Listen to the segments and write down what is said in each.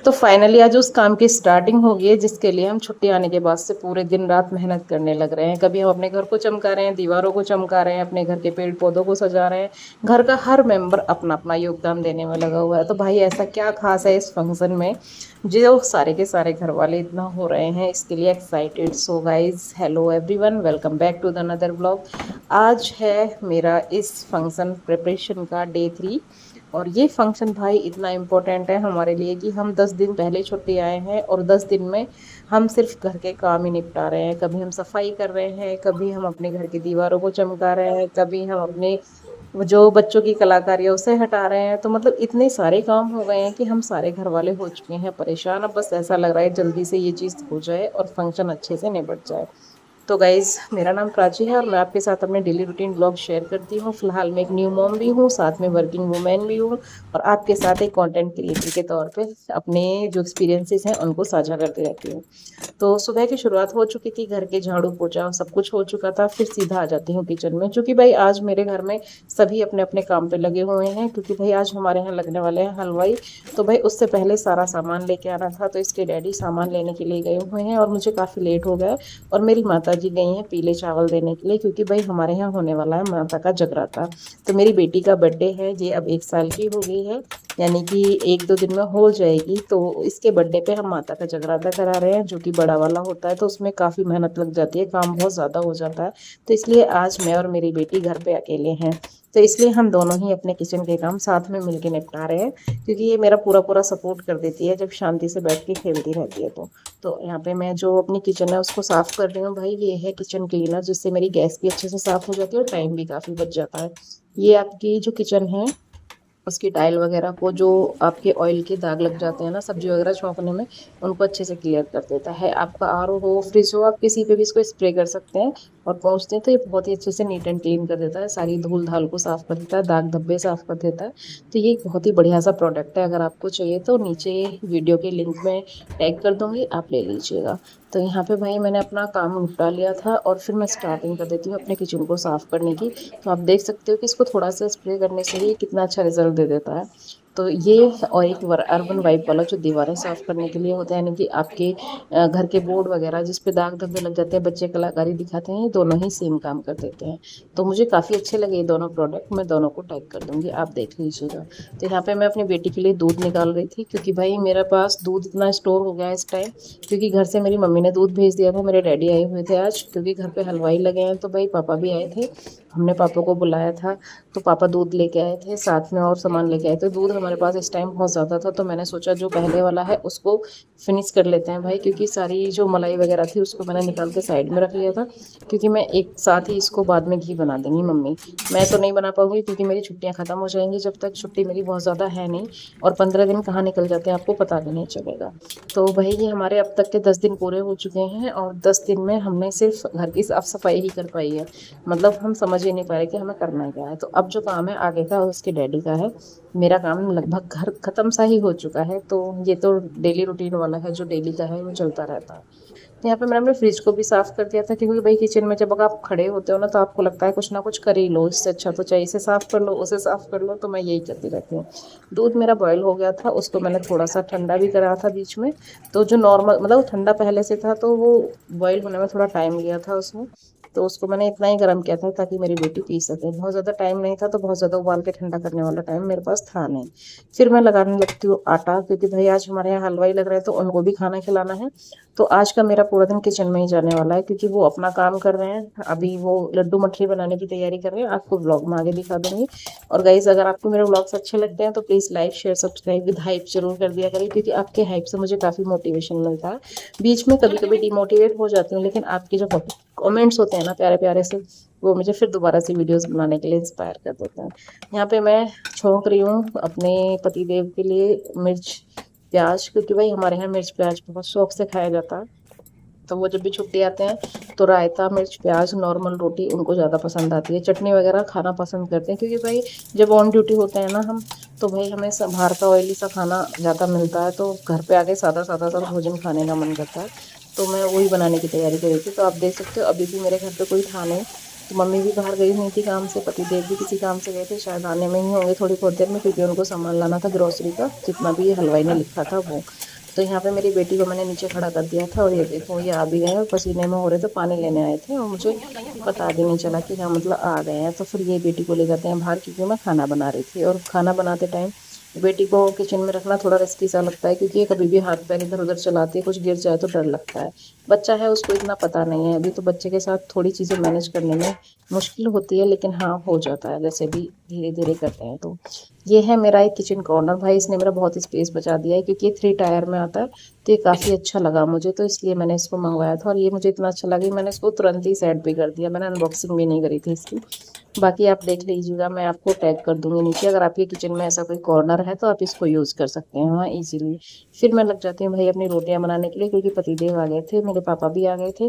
तो फाइनली आज उस काम की स्टार्टिंग हो गई है जिसके लिए हम छुट्टी आने के बाद से पूरे दिन रात मेहनत करने लग रहे हैं। कभी हम अपने घर को चमका रहे हैं, दीवारों को चमका रहे हैं, अपने घर के पेड़ पौधों को सजा रहे हैं। घर का हर मेंबर अपना अपना योगदान देने में लगा हुआ है। तो भाई ऐसा क्या खास है इस फंक्शन में जो सारे के सारे घर वाले इतना हो रहे हैं, इसके लिए excited. So guys, hello everyone, welcome back to the another blog. आज है मेरा इस फंक्शन प्रिपरेशन का डे 3। और ये फंक्शन भाई इतना इम्पोर्टेंट है हमारे लिए कि हम 10 दिन पहले छुट्टी आए हैं और 10 दिन में हम सिर्फ घर के काम ही निपटा रहे हैं। कभी हम सफाई कर रहे हैं, कभी हम अपने घर की दीवारों को चमका रहे हैं, कभी हम अपने जो बच्चों की कलाकारी है उसे हटा रहे हैं। तो मतलब इतने सारे काम हो गए हैं कि हम सारे घर वाले हो चुके हैं परेशान। अब बस ऐसा लग रहा है जल्दी से ये चीज़ हो जाए और फंक्शन अच्छे से निपट जाए। तो गाइज़, मेरा नाम प्राची है और मैं आपके साथ अपने डेली रूटीन ब्लॉग शेयर करती हूँ। फिलहाल मैं एक न्यू मॉम भी हूँ, साथ में वर्किंग वुमेन भी हूँ और आपके साथ एक कंटेंट क्रिएटर के तौर पे अपने जो एक्सपीरियंसेस हैं उनको साझा करती रहती हूँ। तो सुबह की शुरुआत हो चुकी थी, घर के झाड़ू पोछा सब कुछ हो चुका था। फिर सीधा आ जाती हूँ किचन में, क्योंकि भाई आज मेरे घर में सभी अपने अपने काम पे लगे हुए हैं। क्योंकि भाई आज हमारे यहाँ लगने वाले हैं हलवाई। तो भाई उससे पहले सारा सामान लेके आना था, तो इसके डैडी सामान लेने के लिए गए हुए हैं और मुझे काफ़ी लेट हो गया। और मेरी माता जी गई हैं पीले चावल देने के लिए, क्योंकि भाई हमारे यहाँ होने वाला है माता का जगराता। तो मेरी बेटी का बर्थडे है, ये अब 1 साल की हो गई है, यानी कि 1-2 दिन में हो जाएगी। तो इसके बर्थडे पे हम माता का जगराता करा रहे हैं, जो कि बड़ा वाला होता है। तो उसमें काफ़ी मेहनत लग जाती है, काम बहुत ज़्यादा हो जाता है। तो इसलिए आज मैं और मेरी बेटी घर पे अकेले हैं। तो इसलिए हम दोनों ही अपने किचन के काम साथ में मिलके निपटा रहे हैं, क्योंकि ये मेरा पूरा पूरा सपोर्ट कर देती है जब शांति से बैठ के खेलती रहती है। तो यहाँ पे मैं जो अपनी किचन है उसको साफ़ कर रही हूँ। भाई ये है किचन क्लीनर, जिससे मेरी गैस भी अच्छे से साफ़ हो जाती है और टाइम भी काफ़ी बच जाता है। ये आपकी जो किचन है उसकी टाइल वगैरह को, जो आपके ऑयल के दाग लग जाते हैं ना सब्जी वगैरह छौंकने में, उनको अच्छे से क्लियर कर देता है। आपका आरओ हो, फ्रिज हो, आप किसी पे भी इसको स्प्रे कर सकते हैं और पहुँचते हैं तो ये बहुत ही अच्छे से नीट एंड क्लीन कर देता है। सारी धूल धाल को साफ़ कर देता है, दाग धब्बे साफ़ कर देता है। तो ये एक बहुत ही बढ़िया सा प्रोडक्ट है। अगर आपको चाहिए तो नीचे वीडियो के लिंक में टैग कर दूँगी, आप ले लीजिएगा। तो यहाँ पे भाई मैंने अपना काम निपटा लिया था और फिर मैं स्टार्टिंग कर देती हूँ अपने किचन को साफ़ करने की। तो आप देख सकते हो कि इसको थोड़ा सा स्प्रे करने से ही कितना अच्छा रिजल्ट दे देता है। तो ये और एक अर्बन वाइप वाला जो दीवारें साफ़ करने के लिए होता है, यानी कि आपके घर के बोर्ड वगैरह जिस पे दाग धब्बे लग जाते हैं, बच्चे कलाकारी दिखाते हैं, ये दोनों ही सेम काम कर देते हैं। तो मुझे काफ़ी अच्छे लगे ये दोनों प्रोडक्ट, मैं दोनों को टैग कर दूँगी, आप देख लीजिएगा। तो यहाँ पे मैं अपनी बेटी के लिए दूध निकाल रही थी, क्योंकि भाई मेरे पास दूध इतना स्टोर हो गया है इस टाइम, क्योंकि घर से मेरी मम्मी ने दूध भेज दिया था। मेरे डैडी आए हुए थे आज, क्योंकि घर पे हलवाई लगे हैं। तो भाई पापा भी आए थे, हमने पापा को बुलाया था। तो पापा दूध लेके आए थे, साथ में और सामान लेके आए थे। दूध हमारे पास इस टाइम बहुत ज़्यादा था, तो मैंने सोचा जो पहले वाला है उसको फिनिश कर लेते हैं भाई, क्योंकि सारी जो मलाई वगैरह थी उसको मैंने निकाल के साइड में रख लिया था, क्योंकि मैं एक साथ ही इसको बाद में घी बना देंगी मम्मी। मैं तो नहीं बना पाऊंगी, क्योंकि मेरी छुट्टियां ख़त्म हो जाएंगी। जब तक छुट्टी मेरी बहुत ज़्यादा है नहीं, और 15 दिन कहाँ निकल जाते हैं आपको पता भी नहीं चलेगा। तो भाई ये हमारे अब तक के 10 दिन पूरे हो चुके हैं और 10 दिन में हमने सिर्फ घर की साफ सफाई ही कर पाई है। मतलब हम समझ ही नहीं पा रहे कि हमें करना क्या है। तो अब जो काम है आगे का उसके डैडी का है। मेरा काम लगभग घर ख़त्म सा ही हो चुका है। तो ये तो डेली रूटीन वाला है, जो डेली का है वो चलता रहता है। तो यहाँ पे मैंने अपने फ्रिज को भी साफ़ कर दिया था, क्योंकि भाई किचन में जब आप खड़े होते हो ना, तो आपको लगता है कुछ ना कुछ कर ही लो, इससे अच्छा तो चाहिए इसे साफ़ कर लो, उसे साफ़ कर लो। तो मैं यही करती रहती हूँ। दूध मेरा बॉयल हो गया था, उसको मैंने थोड़ा सा ठंडा भी करा था बीच में। तो जो नॉर्मल मतलब ठंडा पहले से था, तो वो बॉयल होने में थोड़ा टाइम लिया था उसमें। तो उसको मैंने इतना ही गर्म किया था ताकि मेरी बेटी पी सके। बहुत ज़्यादा टाइम नहीं था, तो बहुत ज़्यादा उबाल के ठंडा करने वाला टाइम मेरे पास था नहीं। फिर मैं लगाने लगती हूँ आटा, क्योंकि भाई आज हमारे यहाँ हलवाई लग रहे हैं, तो उनको भी खाना खिलाना है। तो आज का मेरा पूरा दिन किचन में ही जाने वाला है, क्योंकि वो अपना काम कर रहे हैं। अभी वो लड्डू मठरी बनाने की तैयारी कर रहे हैं, आपको व्लॉग में आगे दिखा दूंगी। और गाइज, अगर आपको मेरे व्लॉग्स अच्छे लगते हैं तो please like share subscribe with hype जरूर कर दिया करें, क्योंकि आपके हाइप से मुझे काफ़ी मोटिवेशन मिलता है। बीच में कभी कभी डिमोटिवेट हो जाती हूँ, लेकिन आपके जो कमेंट्स होते हैं ना प्यारे प्यारे से, वो मुझे फिर दोबारा से वीडियोस बनाने के लिए इंस्पायर कर देते हैं। यहाँ पे मैं छोंक रही हूँ अपने पतिदेव के लिए मिर्च प्याज, क्योंकि भाई हमारे यहाँ मिर्च प्याज बहुत शौक से खाया जाता है। तो वो जब भी छुट्टी आते हैं तो रायता मिर्च प्याज नॉर्मल रोटी उनको ज़्यादा पसंद आती है। चटनी वगैरह खाना पसंद करते हैं, क्योंकि भाई जब ऑन ड्यूटी होते हैं ना हम, तो भाई हमें बाहर का ऑयली सा खाना ज़्यादा मिलता है। तो घर पे आके सादा सादा सा भोजन खाने का मन करता है। तो मैं वही बनाने की तैयारी कर रही थी। तो आप देख सकते हो अभी भी मेरे घर पे कोई था नहीं। तो मम्मी भी बाहर गई हुई थी काम से, पतिदेव भी किसी काम से गए थे, शायद आने में ही होंगे थोड़ी बहुत देर में, क्योंकि उनको सामान लाना था ग्रोसरी का, जितना भी हलवाई ने लिखा था वो। तो यहाँ पे मेरी बेटी को मैंने नीचे खड़ा कर दिया था और ये देखो ये आ भी गए और पसीने में हो रहे तो पानी लेने आए थे और मुझे पता भी नहीं चला कि हाँ मतलब आ गए हैं। तो फिर ये बेटी को ले जाते हैं बाहर क्योंकि मैं खाना बना रही थी और खाना बनाते टाइम बेटी को किचन में रखना थोड़ा रिस्की सा लगता है क्योंकि ये कभी भी हाथ पैर इधर उधर चलाती है, कुछ गिर जाए तो डर लगता है। बच्चा है उसको इतना पता नहीं है अभी, तो बच्चे के साथ थोड़ी चीज़ें मैनेज करने में मुश्किल होती है, लेकिन हाँ हो जाता है जैसे भी धीरे धीरे करते हैं। तो ये है मेरा एक किचन कॉर्नर भाई, इसने मेरा बहुत स्पेस बचा दिया है क्योंकि ये 3 टायर में आता है। तो ये काफ़ी अच्छा लगा मुझे, तो इसलिए मैंने इसको मंगवाया था और ये मुझे इतना अच्छा लगा कि मैंने इसको तुरंत ही सेट भी कर दिया। मैंने अनबॉक्सिंग भी नहीं करी थी इसकी। बाकी आप देख लीजिएगा, मैं आपको टैग कर दूंगी नीचे, अगर आपके किचन में ऐसा कोई कॉर्नर है तो आप इसको यूज़ कर सकते हैं वहाँ इजीली। फिर मैं लग जाती हूँ भाई अपनी रोटियां बनाने के लिए क्योंकि पतिदेव आ गए थे, मेरे पापा भी आ गए थे।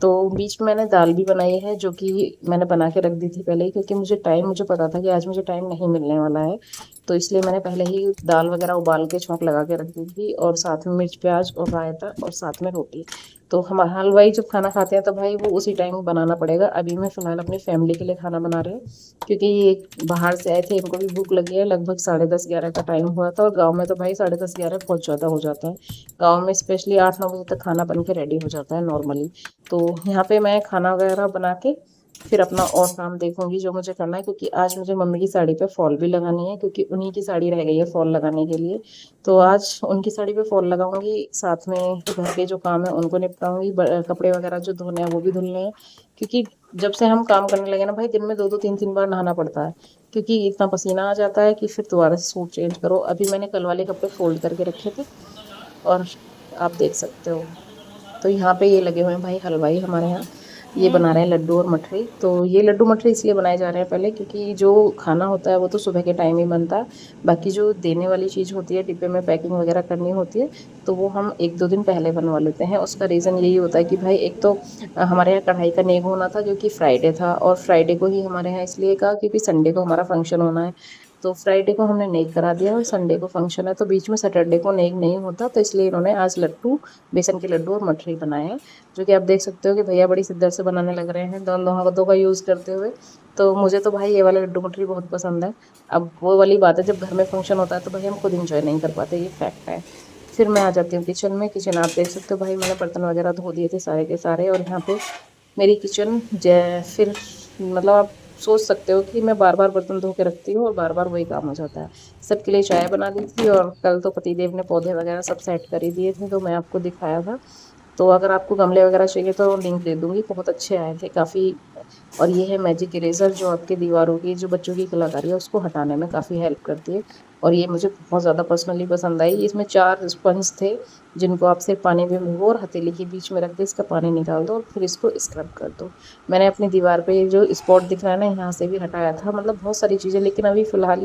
तो बीच में मैंने दाल भी बनाई है जो कि मैंने बना के रख दी थी पहले ही, क्योंकि मुझे पता था कि आज मुझे टाइम नहीं मिलने वाला है। तो इसलिए मैंने पहले ही दाल वगैरह उबाल के छौंक लगा के रख दी थी और साथ में मिर्च प्याज और रायता और साथ में रोटी। तो हम हलवाई जब खाना खाते हैं तो भाई वो उसी टाइम बनाना पड़ेगा। अभी मैं फ़िलहाल अपनी फैमिली के लिए खाना बना रही हूँ क्योंकि ये बाहर से आए थे, इनको भी भूख लगी है। लगभग 10:30-11 का टाइम हुआ था और गांव में तो भाई 10:30-11 बहुत ज़्यादा हो जाता है। गांव में स्पेशली 8-9 बजे तक खाना बन के रेडी हो जाता है नॉर्मली। तो यहाँ पे मैं खाना वगैरह बना के फिर अपना और काम देखूंगी जो मुझे करना है, क्योंकि आज मुझे मम्मी की साड़ी पे फॉल भी लगानी है क्योंकि उन्हीं की साड़ी रह गई है फॉल लगाने के लिए। तो आज उनकी साड़ी पे फॉल लगाऊंगी, साथ में घर के जो काम है उनको निपटाऊंगी, कपड़े वगैरह जो धोने हैं वो भी धुलने हैं। क्योंकि जब से हम काम करने लगे ना भाई, दिन में 2-2 3-3 बार नहाना पड़ता है क्योंकि इतना पसीना आ जाता है कि फिर दोबारा से सूट चेंज करो। अभी मैंने कल वाले कपड़े फोल्ड करके रखे थे और आप देख सकते हो। तो यहाँ पे ये लगे हुए हैं भाई हलवाई हमारे यहाँ, ये बना रहे हैं लड्डू और मठरी। तो ये लड्डू मठरी इसलिए बनाए जा रहे हैं पहले क्योंकि जो खाना होता है वो तो सुबह के टाइम ही बनता है। बाकी जो देने वाली चीज़ होती है, डिब्बे में पैकिंग वगैरह करनी होती है, तो वो हम 1-2 दिन पहले बनवा लेते हैं। उसका रीज़न यही होता है कि भाई एक तो हमारे यहाँ कढ़ाई का नेग होना था जो कि फ्राइडे था, और फ्राइडे को ही हमारे यहाँ इसलिए कहा क्योंकि संडे को हमारा फंक्शन होना है। तो फ्राइडे को हमने नेक करा दिया और संडे को फंक्शन है, तो बीच में सैटरडे को नेक नहीं होता, तो इसलिए इन्होंने आज लड्डू, बेसन के लड्डू और मठरी बनाए हैं। जो कि आप देख सकते हो कि भैया बड़ी शिद्दत से बनाने लग रहे हैं दोनों हाथों का यूज़ करते हुए। तो मुझे तो भाई ये वाला लड्डू मठरी बहुत पसंद है। अब वो वाली बात है, जब घर में फंक्शन होता है तो भाई हम खुद इंजॉय नहीं कर पाते, ये फैक्ट है। फिर मैं आ जाती हूँ किचन में। किचन आप देख सकते हो भाई, मैंने बर्तन वगैरह धो दिए थे सारे के सारे, और यहाँ पे मेरी किचन फिर मतलब आप सोच सकते हो कि मैं बार बार बर्तन धो के रखती हूँ और बार बार वही काम हो जाता है। सबके लिए चाय बना दी थी और कल तो पतिदेव ने पौधे वगैरह सब सेट कर ही दिए थे, तो मैं आपको दिखाया था। तो अगर आपको गमले वगैरह चाहिए तो लिंक दे दूँगी, बहुत अच्छे आए थे काफ़ी। और ये है मैजिक इरेज़र जो आपकी दीवारों की जो बच्चों की कलाकारी है उसको हटाने में काफ़ी हेल्प करती है, और ये मुझे बहुत ज़्यादा पर्सनली पसंद आई। इसमें 4 स्पंज थे जिनको आप सिर्फ पानी में भिगो और हथेली के बीच में रख दे, इसका पानी निकाल दो और फिर इसको स्क्रब कर दो। मैंने अपनी दीवार पे ये जो स्पॉट दिख रहा है ना, यहाँ से भी हटाया था, मतलब बहुत सारी चीज़ें, लेकिन अभी फ़िलहाल